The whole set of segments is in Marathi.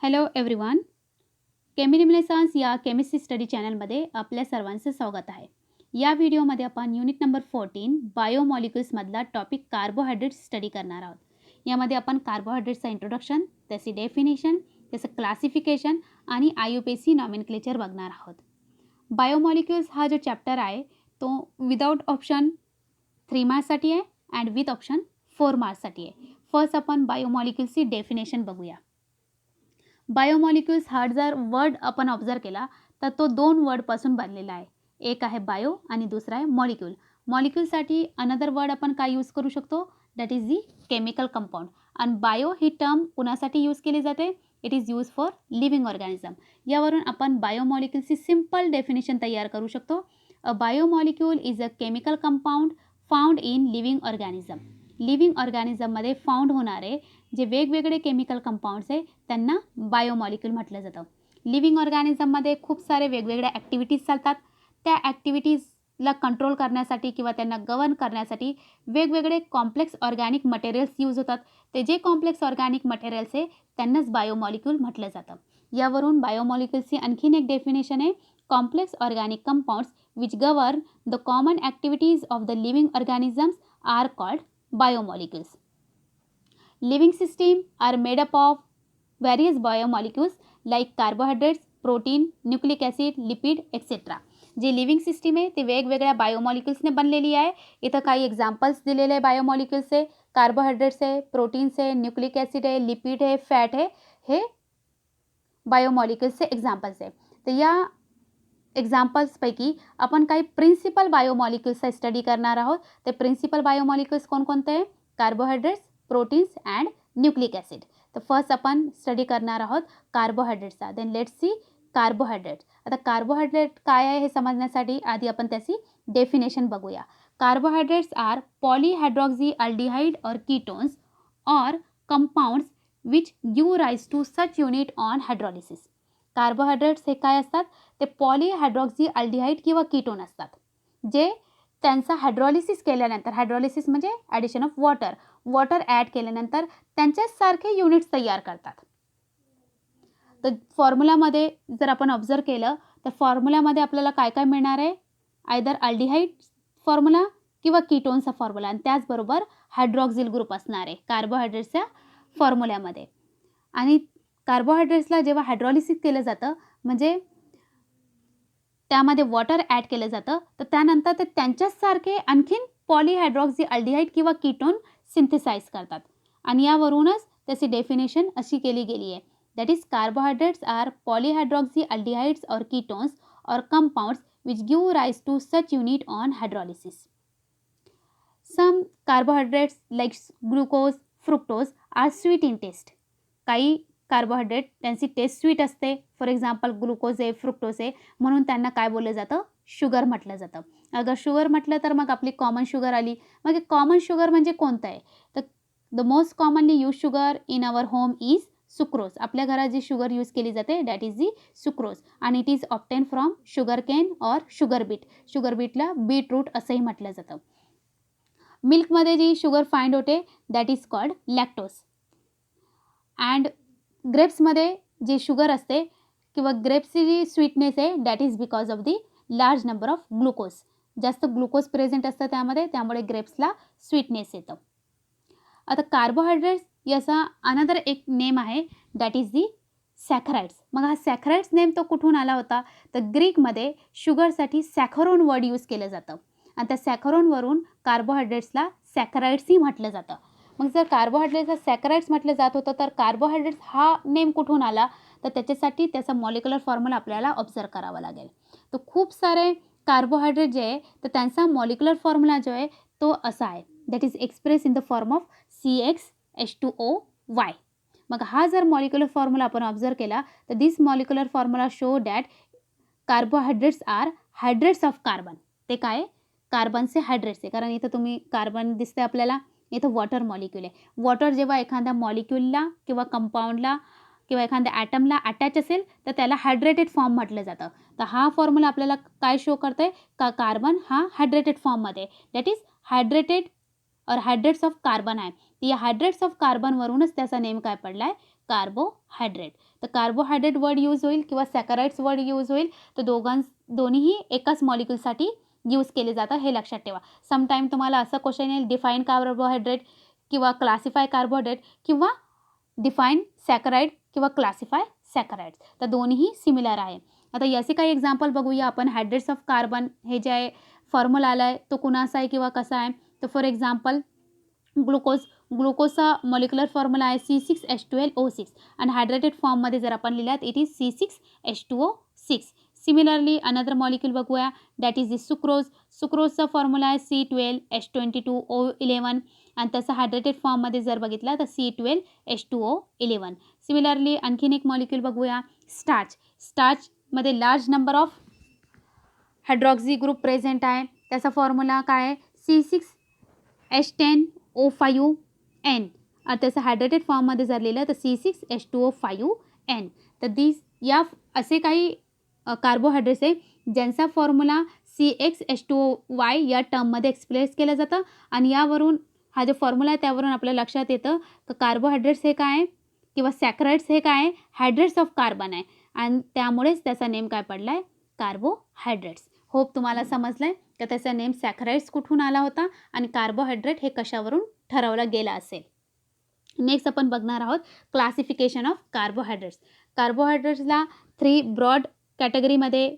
Hello everyone. केमिनिमिनेसन्स या केमिस्ट्री स्टडी चॅनलमध्ये आपल्या सर्वांचं स्वागत आहे. या व्हिडिओमध्ये आपण युनिट नंबर 14 बायोमॉलिक्युल्समधला टॉपिक कार्बोहायड्रेट्स स्टडी करणार आहोत. यामध्ये आपण कार्बोहायड्रेट्सचं इंट्रोडक्शन, त्याची डेफिनेशन, त्याचं क्लासिफिकेशन आणि IUPAC नॉमेनक्लेचर बघणार आहोत. बायोमॉलिक्युल्स हा जो चॅप्टर आहे तो विदाउट ऑप्शन 3 मार्क्ससाठी आहे अँड विथ ऑप्शन 4 मार्क्ससाठी आहे. फर्स्ट आपण बायोमॉलिक्युल्सची डेफिनेशन बघूया. बायोमॉलिक्युल्स हा जर वर्ड आपण ऑब्झर्व केला तर तो दोन वर्डपासून बनलेला आहे. एक आहे बायो आणि दुसरा आहे मॉलिक्यूल. मॉलिक्यूलसाठी अनदर वर्ड आपण काय यूज करू शकतो, that is the chemical compound. आणि बायो ही टर्म कुणासाठी यूज केली जाते, it is use for living organism. यावरून आपण बायोमॉलिक्युल्सची सिम्पल डेफिनेशन तयार करू शकतो. A biomolecule is a chemical compound found in living organism. Living ऑर्गॅनिझममध्ये फाउंड होणारे जे वेगवेगळे केमिकल कंपाऊंड्स आहे त्यांना बायोमॉलिक्यूल म्हटलं जातं. लिव्हिंग ऑर्गॅनिझममध्ये खूप सारे वेगवेगळ्या ॲक्टिव्हिटीज चालतात. त्या ॲक्टिव्हिटीजला कंट्रोल करण्यासाठी किंवा त्यांना गव्हर्न करण्यासाठी वेगवेगळे कॉम्प्लेक्स ऑर्गॅनिक मटेरियल्स यूज होतात. ते जे कॉम्प्लेक्स ऑर्गॅनिक मटेरियल्स आहे त्यांनाच बायोमॉलिक्यूल म्हटलं जातं. यावरून बायोमॉलिक्यूल्सची आणखीन एक डेफिनेशन आहे, complex organic compounds which govern the common activities of the living organisms are called biomolecules. Living system are made up of various biomolecules like carbohydrates, protein, nucleic acid, lipid, etc. जे लिव्हिंग सिस्टीम आहे ते वेगवेगळ्या बायोमॉलिक्युल्सने बनलेली आहे. इथं काही एक्झाम्पल्स दिलेले आहे बायोमॉलिक्युल्सचे. कार्बोहायड्रेट्स आहे, प्रोटीन्स आहे, न्यूक्लिक ॲसिड आहे, लिपिड आहे, फॅट आहे. हे बायोमॉलिक्युल्सचे एक्झाम्पल्स आहे. तर या एक्झाम्पल्सपैकी आपण काही प्रिन्सिपल बायोमॉलिक्युल्सचा स्टडी करणार आहोत. ते प्रिन्सिपल बायोमॉलिक्युल्स कोणकोणते आहे, carbohydrates, proteins and nucleic acid. तर फर्स्ट आपण स्टडी करणार आहोत कार्बोहायड्रेट्सचा. Then let's see carbohydrate. आता कार्बोहायड्रेट काय आहे हे समजण्यासाठी आधी आपण त्याची डेफिनेशन बघूया. Carbohydrates are polyhydroxy aldehyde or ketones or compounds which give rise to such unit on hydrolysis. Carbohydrates हे काय असतात, ते पॉलीहायड्रॉक्सी अल्डिहाइड किंवा कीटोन असतात जे त्यांचा हायड्रॉलिसिस केल्यानंतर, हायड्रॉलिसिस म्हणजे ॲडिशन ऑफ वॉटर ॲड केल्यानंतर त्यांच्यासारखे युनिट्स तयार करतात. तर फॉर्म्युलामध्ये जर आपण ऑब्झर्व केलं तर फॉर्म्युलामध्ये आपल्याला काय काय मिळणार आहे, आयदर अल्डिहाइड फॉर्म्युला किंवा कीटोनचा फॉर्म्युला आणि त्याचबरोबर हायड्रॉक्सिल ग्रुप असणार आहे कार्बोहायड्रेट्सच्या फॉर्म्युल्यामध्ये. आणि कार्बोहायड्रेट्सला जेव्हा हायड्रॉलिसिस केलं जातं म्हणजे त्यामध्ये वॉटर ॲड केलं जातं तर त्यानंतर ते त्यांच्यासारखे आणखीन पॉलीहायड्रॉक्सी अल्डिहाइड किंवा कीटोन सिंथेसाइज करतात. आणि यावरूनच त्याची डेफिनेशन अशी केली गेली आहे, that is carbohydrates are polyhydroxy aldehydes or ketones or compounds which give rise to such unit on hydrolysis. Some carbohydrates like glucose, fructose are sweet in taste. काही कार्बोहायड्रेट त्यांची टेस्ट स्वीट असते. फॉर एक्झाम्पल ग्लुकोज आहे, फ्रुक्टोज आहे, म्हणून त्यांना काय बोललं जातं, शुगर म्हटलं जातं. अगर शुगर म्हटलं तर मग आपली कॉमन शुगर आली. मग कॉमन शुगर म्हणजे कोणतं आहे, तर the most commonly use sugar in our home is sucrose. आपल्या घरात जी शुगर यूज केली जाते दॅट इज दी सुक्रोज आणि it is obtain from sugar cane or sugar beet. Sugar बीटला बीटरूट असंही म्हटलं जातं. मिल्कमध्ये जी शुगर फाइंड होते that is called lactose. And ग्रेप्समध्ये जी शुगर असते किंवा ग्रेप्सची जी स्वीटनेस आहे that is because of the large number of glucose. जास्त ग्लुकोज प्रेझेंट असतं त्यामुळे ग्रेप्सला स्वीटनेस येतं. आता कार्बोहायड्रेट्स याचा अनदर एक नेम आहे दॅट इज दी सॅखराइड्स. मग हा सॅखराइड्स नेम तो कुठून आला होता, तर ग्रीकमध्ये शुगरसाठी सॅखरोन वर्ड यूज केलं जातं आणि त्या सॅखरोनवरून कार्बोहायड्रेट्सला सॅखराइड्सही म्हटलं जातं. मग जर कार्बोहायड्रेट्सला सॅकराइड्स म्हटलं जात होतं तर कार्बोहायड्रेट्स हा नेम कुठून आला, तर त्याच्यासाठी त्याचा मॉलिक्युलर फॉर्म्युला आपल्याला ऑब्झर्व करावा लागेल. तर खूप सारे कार्बोहायड्रेट जे आहे तर त्यांचा मॉलिक्युलर फॉर्म्युला जो आहे तो असा आहे, that is express in the form of CxH2OY. मग हा जर मॉलिक्युलर फॉर्म्युला आपण ऑब्झर्व केला तर this molecular formula show that carbohydrates are hydrates of carbon. ते काय, कार्बनचे हायड्रेट्स आहे. कारण इथं तुम्ही कार्बन दिसते आपल्याला, इथं वॉटर मॉलिक्यूल आहे. वॉटर जेव्हा एखाद्या मॉलिक्यूलला किंवा कंपाऊंडला किंवा एखाद्या ॲटमला अटॅच असेल तर त्याला हायड्रेटेड फॉर्म म्हटलं जातं. तर हा फॉर्म्युला आपल्याला काय शो करतंय का कार्बन हा हायड्रेटेड फॉर्ममध्ये, दॅट इज हायड्रेटेड और हायड्रेट्स ऑफ कार्बन आहे. या हायड्रेट्स ऑफ कार्बनवरूनच त्याचा नेम काय पडला आहे, कार्बोहायड्रेट. तर कार्बोहायड्रेट वर्ड यूज होईल किंवा सॅकराइड्स वर्ड यूज होईल. तर दोन्हीही एकाच मॉलिक्यूलसाठी यूज केले जातं, हे लक्षात ठेवा. समटाईम तुम्हाला असं क्वेश्चन येईल, डिफाईन कार्बोहायड्रेट किंवा क्लासिफाय कार्बोहायड्रेट किंवा डिफाईन सॅकराइड किंवा क्लासिफाय सॅकराइड्स. तर दोन्हीही सिमिलर आहे. आता याचे काही एक्झाम्पल बघूया आपण. हायड्रेट्स ऑफ कार्बन हे जे आहे फॉर्म्युला आला आहे तो कुणाचा आहे किंवा कसा आहे. तर फॉर एक्झाम्पल ग्लुकोजचा मॉलिक्युलर फॉर्म्युला आहे C6H12O6 आणि हायड्रेटेड फॉर्ममध्ये जर आपण लिहिलात it is C6H2O6. Similarly another molecule बघूया, दॅट इज द सुक्रोजचा फॉर्म्युला आहे C12H22O11 आणि त्याचा हायड्रेटेड फॉर्ममध्ये जर बघितला तर C12H2O11. सिमिलरली आणखीन एक मॉलिक्यूल बघूया, स्टार्चमध्ये large number of hydroxy group present आहे. त्याचा फॉर्म्युला काय आहे C6H10O5N आणि त्याचं हायड्रेटेड फॉर्ममध्ये जर लिहिलं तर C6H2O5N. तर या असे काही कार्बोहायड्रेट्स आहे ज्यांचा फॉर्म्युला CXH2Y या टर्ममध्ये एक्सप्रेस केलं जातं आणि यावरून हा जो फॉर्म्युला आहे त्यावरून आपल्या लक्षात येतं की कार्बोहायड्रेट्स हे काय आहे किंवा सॅकराइड्स हे काय आहे, हायड्रेट्स ऑफ कार्बन आहे आणि त्यामुळेच त्याचा नेम काय पडला आहे, कार्बोहायड्रेट्स. होप तुम्हाला समजलं आहे की त्याचा नेम सॅकराइड्स कुठून आला होता आणि कार्बोहायड्रेट हे कशावरून ठरवलं गेलं असेल. नेक्स्ट आपण बघणार आहोत क्लासिफिकेशन ऑफ कार्बोहायड्रेट्स. कार्बोहायड्रेट्सला 3 ब्रॉड कॅटेगरीमध्ये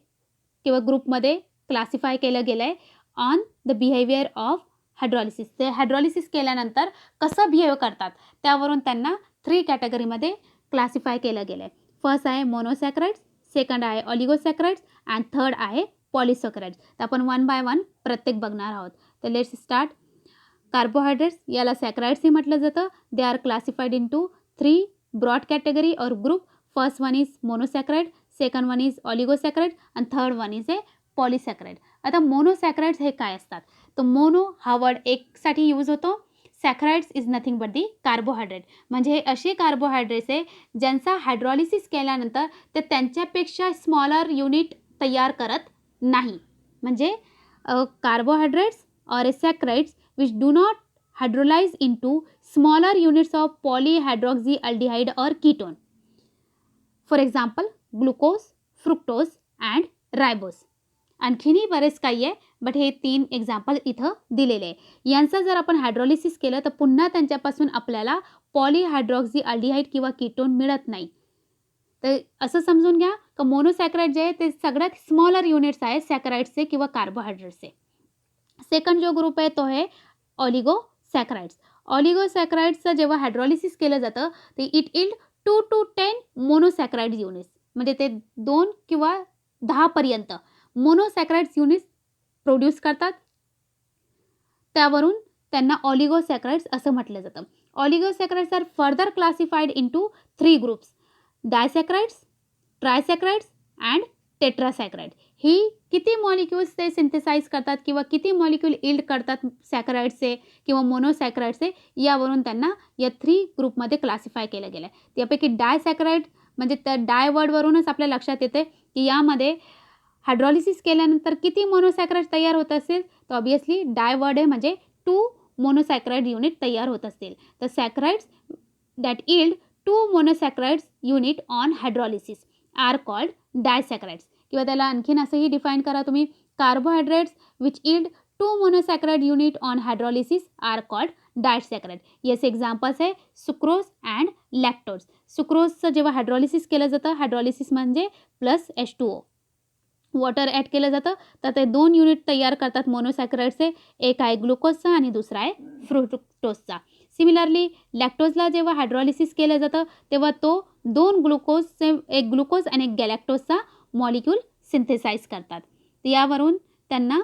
किंवा ग्रुपमध्ये क्लासिफाय केलं गेलं आहे on the behaviour of hydrolysis. ते हायड्रॉलिसिस केल्यानंतर कसं बिहेव करतात त्यावरून त्यांना 3 कॅटेगरीमध्ये क्लासिफाय केलं गेलं आहे. फर्स्ट आहे मोनोसॅकराइड्स, सेकंड आहे ऑलिगोसॅकराइड्स अँड थर्ड आहे पॉलिसॅकराइड्स. तर आपण वन बाय वन प्रत्येक बघणार आहोत. तर लेट्स स्टार्ट. कार्बोहायड्रेट्स याला सॅकराइड्सही म्हटलं जातं. They are classified into 3 broad category or group. First one is monosaccharide, second one is oligosaccharide and third one is a polysaccharide. आता मोनोसॅकराइड्स हे काय असतात, तर मोनो हा वर्ड एकसाठी यूज होतो. Saccharides is nothing but the carbohydrate. म्हणजे हे असे कार्बोहायड्रेट्स आहे ज्यांचा हायड्रॉलिसिस केल्यानंतर ते त्यांच्यापेक्षा स्मॉलर युनिट तयार करत नाही. म्हणजे carbohydrates or a saccharides which do not hydrolyze into smaller units of polyhydroxy aldehyde or ketone. For example glucose, fructose and ribose. आणखीनही बरेच काही आहे बट हे 3 एक्झाम्पल इथं दिलेले आहे. यांचं जर आपण हायड्रॉलिसिस केलं तर पुन्हा त्यांच्यापासून आपल्याला पॉलीहायड्रॉक्झीअल्डिहाइड किंवा कीटोन मिळत नाही. तर असं समजून घ्या की मोनोसॅकराइड जे आहे ते सगळ्यात स्मॉलर युनिट्स आहे सॅकराइड्सचे किंवा कार्बोहायड्रेट्सचे. सेकंड जो ग्रुप आहे तो आहे ऑलिगोसॅकराइड्स. ऑलिगोसॅकराइड्सचं जेव्हा हायड्रॉलिसिस केलं जातं ते इट इल्ड 2 to 10 मोनोसॅकराइड युनिट्स. म्हणजे ते 2 किंवा 10 पर्यंत मोनोसॅकराइड्स युनिट्स प्रोड्यूस करतात. त्यावरून त्यांना ऑलिगोसॅकराइड्स असं म्हटलं जातं. Oligosaccharides are further classified into 3 groups, disaccharides, trisaccharides and tetrasaccharide. ही किती मॉलिक्यूल्स ते सिंथेसाइज करतात किंवा किती मॉलिक्यूल इल्ड करतात सॅकराइड्सचे किंवा मोनोसॅकराइड्सचे यावरून त्यांना या 3 ग्रुपमध्ये क्लासिफाय केलं गेलं आहे. त्यापैकी डायसॅकराइड म्हणजे त्या डाय वर्डवरूनच आपल्या लक्षात येते की यामध्ये हायड्रॉलिसिस केल्यानंतर किती मोनोसॅकराइड तयार होत असेल, तर ऑब्वियसली डाय वर्ड आहे म्हणजे 2 मोनोसॅकराइड युनिट तयार होत असतील. तर saccharides that yield 2 monosaccharides unit on hydrolysis are called disaccharides. किंवा त्याला आणखीन असंही डिफाईन करा तुम्ही, carbohydrates which yield 2 monosaccharide unit on hydrolysis are called disaccharide. याचे एक्झाम्पल्स आहे सुक्रोज अँड लॅक्टोज. सुक्रोजचं जेव्हा हायड्रॉलिसिस केलं जातं, हायड्रॉलिसिस म्हणजे प्लस H2O वॉटर ॲड केलं जातं तर ते 2 युनिट तयार करतात मोनोसॅकराइड्सचे. एक आहे ग्लुकोजचा आणि दुसरा आहे फ्रुक्टोजचा. सिमिलरली लॅक्टोजला जेव्हा हायड्रॉलिसिस केलं जातं तेव्हा तो 2 ग्लुकोजचे, एक ग्लुकोज आणि एक गॅलॅक्टोजचा मॉलिक्यूल सिंथेसाइज करतात. तर यावरून त्यांना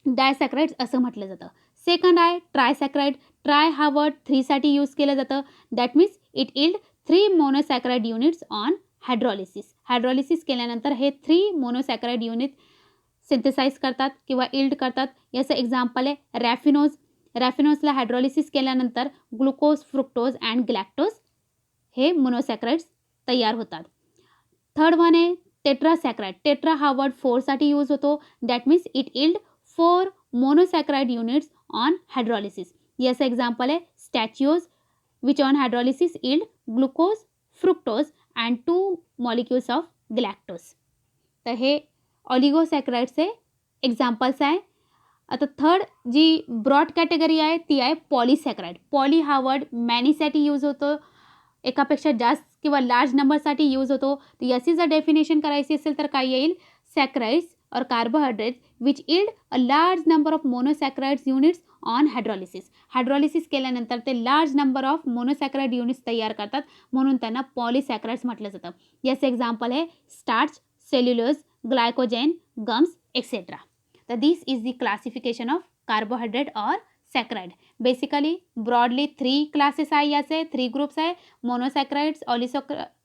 डायसॅकराइड्स असं म्हटलं जातं. सेकंड आहे ट्रायसॅकराइड. ट्राय हा वर्ड 3 साठी यूज केलं जातं. That means it yield 3 monosaccharide units on hydrolysis. Hydrolysis केल्यानंतर हे 3 मोनोसॅकराइड युनिट सिंथेसाइज करतात किंवा इल्ड करतात. याचं एक्झाम्पल आहे रॅफिनोज. रॅफिनोजला हायड्रॉलिसिस केल्यानंतर ग्लुकोज, फ्रुक्टोज अँड गॅलॅक्टोज हे मोनोसॅकराइड्स तयार होतात. थर्ड वन आहे टेट्रासॅकराइड. टेट्रा हा वर्ड 4 साठी यूज होतो. That means it yield 4 monosaccharide units on hydrolysis. याचं एक्झाम्पल आहे stachyose which on hydrolysis yield glucose, fructose and 2 molecules of galactose. तर हे ऑलिगोसॅकराइड्सचे एक्झाम्पल्स आहे. आता थर्ड जी ब्रॉड कॅटेगरी आहे ती आहे पॉलिसॅकराइड. पॉली हा वर्ड मॅनीसाठी यूज होतो, एकापेक्षा जास्त किंवा लार्ज नंबरसाठी यूज होतो. तर याची जर डेफिनेशन करायची असेल तर काय येईल, saccharides or carbohydrates which yield a large number of monosaccharides units on hydrolysis. Hydrolysis केल्यानंतर ते large number of monosaccharide units तयार करतात, म्हणून त्यांना पॉलिसॅकराइड्स म्हटलं जातं. याचं एक्झाम्पल आहे starch, cellulose, glycogen, gums etcetera. तर this is the classification of carbohydrate or saccharide. Basically broadly 3 classes आहे, याचे 3 ग्रुप्स आहे, monosaccharides,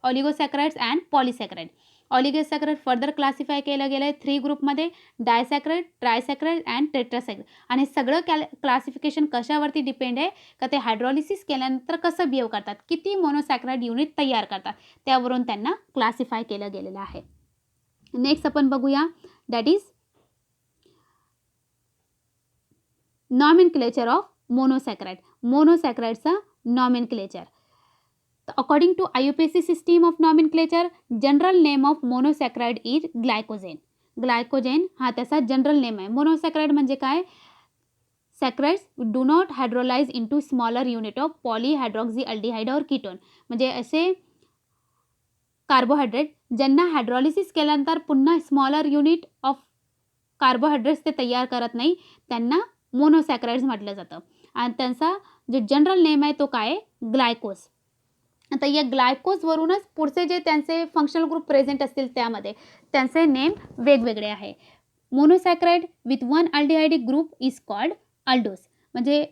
oligosaccharides and polysaccharide. Oligosaccharide further classify केलं गेलं आहे 3 ग्रुपमध्ये, डायसॅकराइड, ट्रायसॅकराइड अँड टेट्रासॅकराइड. आणि सगळं क्लासिफिकेशन कशावरती डिपेंड आहे का ते हायड्रॉलिसिस केल्यानंतर कसं बिहेव करतात, किती मोनोसॅकराइड युनिट तयार करतात, त्यावरून त्यांना क्लासिफाय केलं गेलेलं आहे. नेक्स्ट आपण बघूया, that is nomenclature of monosaccharide. मोनोसॅकराइडचा nomenclature. According to IUPAC system of nomenclature, general name of monosaccharide is glycogen. Glycogen हा त्याचा जनरल नेम आहे. मोनोसॅकराइड म्हणजे काय, saccharides do not hydrolyze into smaller unit of polyhydroxy aldehyde or ketone. म्हणजे असे कार्बोहायड्रेट ज्यांना हायड्रॉलिसिस केल्यानंतर पुन्हा स्मॉलर युनिट ऑफ कार्बोहायड्रेट्स ते तयार करत नाही, त्यांना मोनोसॅकराइड्स म्हटलं जातं. आणि त्यांचा जो जनरल नेम आहे तो काय आहे, ग्लायकोज. आता या ग्लायकोजवरूनच पुढचे जे त्यांचे फंक्शनल ग्रुप प्रेझेंट असतील त्यामध्ये त्यांचे नेम वेगवेगळे आहे. Monosaccharide with 1 aldehydic group is called aldose. म्हणजे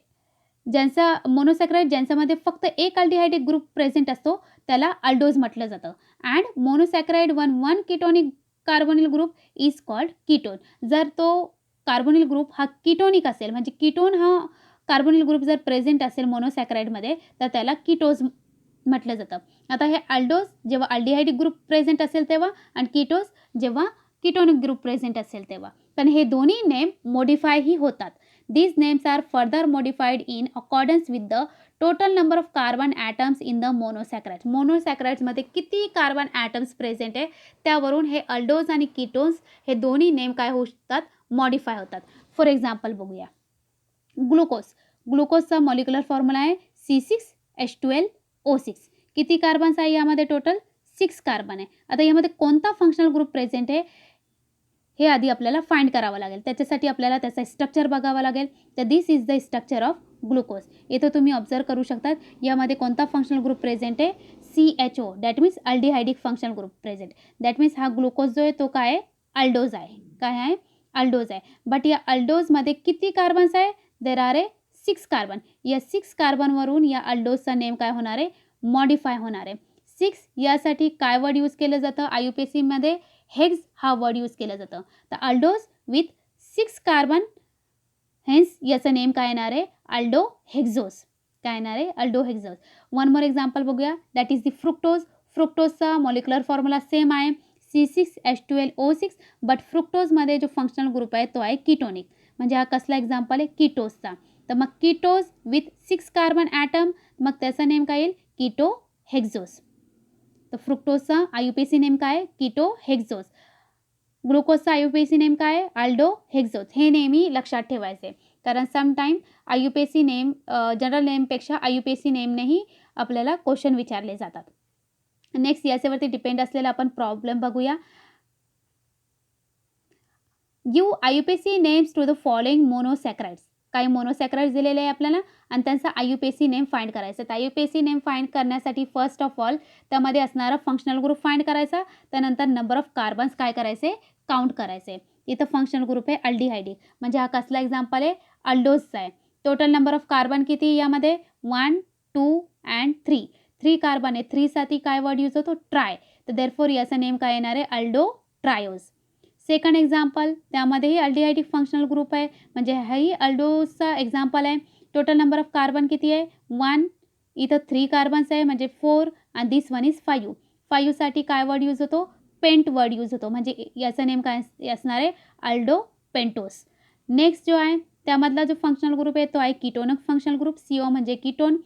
ज्यांचा मोनोसॅकराइड ज्यांच्यामध्ये फक्त एक अल्डिहाइडिक ग्रुप प्रेझेंट असतो त्याला अल्डोज म्हटलं जातं. And monosaccharide 1 ketonic carbonyl group is called ketone. जर तो कार्बोनिल ग्रुप हा कीटोनिक असेल, म्हणजे कीटोन हा कार्बोनिल ग्रुप जर प्रेझेंट असेल मोनोसॅकराइडमध्ये तर त्याला कीटोज म्हटलं जातं. आता हे अल्डोज जेव्हा अल्डिहाइडिक ग्रुप प्रेझेंट असेल तेव्हा, आणि कीटोज जेव्हा कीटोनिक ग्रुप प्रेझेंट असेल तेव्हा. पण हे दोन्ही नेम मॉडिफायही होतात. These names are further modified in accordance with the total number of carbon atoms in the monosaccharides. मोनोसॅकराइड्समध्ये किती कार्बन ॲटम्स प्रेझेंट आहे त्यावरून हे अल्डोज आणि कीटोन्स हे दोन्ही नेम काय होतात, मॉडिफाय होतात. फॉर एक्झाम्पल बघूया, ग्लुकोज. ग्लुकोजचा मॉलिक्युलर फॉर्म्युला आहे C6H12O6. किती कार्बन्स आहे यामध्ये, टोटल 6 कार्बन आहे. आता यामध्ये कोणता फंक्शनल ग्रुप प्रेझेंट आहे हे आधी आपल्याला फाइंड करावं लागेल. त्याच्यासाठी आपल्याला त्याचा स्ट्रक्चर बघावं लागेल. तर this is the structure of glucose. इथं तुम्ही ऑब्झर्व करू शकतात यामध्ये कोणता फंक्शनल ग्रुप प्रेझेंट आहे, CHO, that means aldehydic functional group present. That means हा ग्लुकोज जो आहे तो काय आहे, अल्डोज आहे. काय आहे, अल्डोज आहे. बट या अल्डोजमध्ये किती कार्बन्स आहे, देर आर ए 6 कार्बन. या 6 कार्बनवरून या अल्डोजचा नेम काय होणार आहे, मॉडिफाय होणार आहे. 6 यासाठी काय वर्ड यूज केलं जातं IUPACमध्ये, हेक्स हा वर्ड यूज केलं जातं. तर अल्डोज विथ 6 कार्बन, हेन्स याचं नेम काय येणार आहे, अल्डोहेक्झोज. काय येणार आहे, अल्डोहेक्झोज. वन मोर एक्झाम्पल बघूया, दॅट इज द फ्रुक्टोज. फ्रुक्टोजचा मॉलिक्युलर फॉर्म्युला सेम आहे C6H12O6, बट फ्रुक्टोजमध्ये जो फंक्शनल ग्रुप आहे तो आहे कीटोनिक. म्हणजे हा कसला एक्झाम्पल आहे, कीटोजचा. तर मग कीटोज विथ 6 कार्बन ॲटम, मग त्याचा नेम काय येईल, कीटोहेक्झोज. तर फ्रुक्टोजचा IUPAC नेम काय आहे, कीटोहेक्झोज. ग्लुकोजचा IUPAC नेम काय आहे, अल्डोहेक्झोज. हे नेहमी लक्षात ठेवायचे, कारण समटाईम IUPAC नेम जनरल नेमपेक्षा IUPAC नेमनेही आपल्याला क्वेश्चन विचारले जातात. नेक्स्ट याच्यावरती डिपेंड असलेला आपण प्रॉब्लेम बघूया. Give IUPAC names to the following monosaccharides. काही मोनोसॅकराइड्स दिलेले आहे आपल्याला आणि त्यांचा IUPAC नेम फाइंड करायचा. तर IUPAC नेम फाइंड करण्यासाठी फर्स्ट ऑफ ऑल त्यामध्ये असणारा फंक्शनल ग्रुप फाइंड करायचा. त्यानंतर नंबर ऑफ कार्बन्स काय करायचे, काउंट करायचे. इथं फंक्शनल ग्रुप आहे अल्डिहाइडिक, म्हणजे हा कसला एक्झाम्पल आहे, अल्डोजचा आहे. टोटल नंबर ऑफ कार्बन किती यामध्ये, 1, 2 अँड 3. 3 कार्बन आहे. 3 साठी काय वर्ड यूज होतो, ट्राय. तर देअरफॉर याचा नेम काय येणार आहे, अल्डो ट्रायोज. सेकंड एक्झाम्पल, त्यामध्येही अल्डिहाइडिक फंक्शनल ग्रुप आहे, म्हणजे हाही अल्डोजचा एक्झाम्पल आहे. टोटल नंबर ऑफ कार्बन किती आहे, 1. इथं 3 कार्बन्स आहे म्हणजे 4 आणि दिस वन इज 5. 5 साठी काय वर्ड यूज होतो, पेंट वर्ड यूज होतो, म्हणजे याचा नेम काय असणार आहे, अल्डो पेंटोस. नेक्स्ट जो आहे त्यामधला जो फंक्शनल ग्रुप आहे तो आहे कीटोनिक फंक्शनल ग्रुप, CO म्हणजे ketone.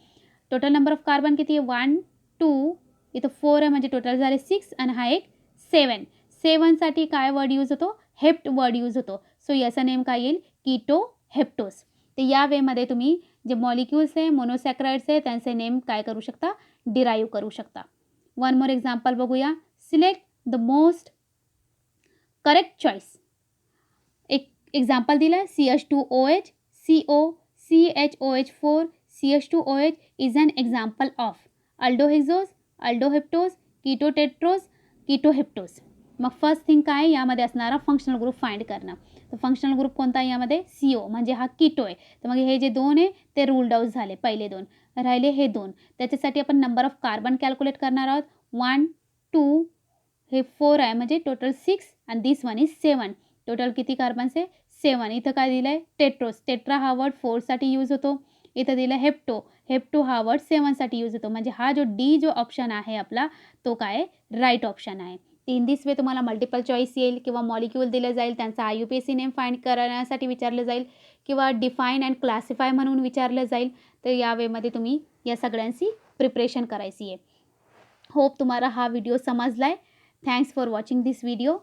Total number of carbon किती आहे, 1, 2. इथं 4 आहे म्हणजे टोटल झाले 6 आणि हा एक 7. 7साठी काय वर्ड यूज होतो? हेप्ट वर्ड यूज होतो. सो याचं नेम काय येईल? कीटो हेप्टोस. तर या वेमध्ये तुम्ही जे मॉलिक्युल्स आहे, मोनोसॅक्राइड्स आहे, त्यांचे नेम काय करू शकता? डिराईव्ह करू शकता. वन मोर एक्झाम्पल बघूया. Select the most correct choice. एक एक्झाम्पल दिलं आहे CH2OH, CO, CHOH4, CH2OH is an example of aldohexose, aldoheptose, ketotetrose, ketoheptose. मग फर्स्ट थिंग काय? यामध्ये असणारा फंक्शनल ग्रुप फाइंड करणं. तर फंक्शनल ग्रुप कोणता आहे यामध्ये? CO, म्हणजे हा कीटो आहे. तर मग हे जे 2 आहे ते रूल्ड आउट झाले, पहिले 2. राहिले हे 2. त्याच्यासाठी आपण नंबर ऑफ कार्बन कॅल्क्युलेट करणार आहोत. 1, 2, हे 4 आहे म्हणजे टोटल 6 आणि दिस वन इज 7. टोटल किती कार्बन्स आहे? 7. इथं काय दिलं आहे? टेट्रोस. टेट्रा हा वर्ड 4साठी यूज होतो. इथं दिलं हेप्टो. हेप्टो हा वर्ड 7साठी यूज होतो. म्हणजे हा जो डी जो ऑप्शन आहे आपला तो काय आहे? राईट ऑप्शन आहे. इन दिस वे तुम्हाला मल्टिपल चॉईस येईल किंवा मॉलिक्यूल दिलं जाईल, त्यांचा IUPAC नेम फाइंड करण्यासाठी विचारलं जाईल किंवा डिफाईन अँड क्लासिफाय म्हणून विचारलं जाईल. तर या वेमध्ये तुम्ही या सगळ्यांची प्रिपरेशन करायची आहे. होप तुम्हाला हा व्हिडिओ समजला आहे. Thanks for watching this video.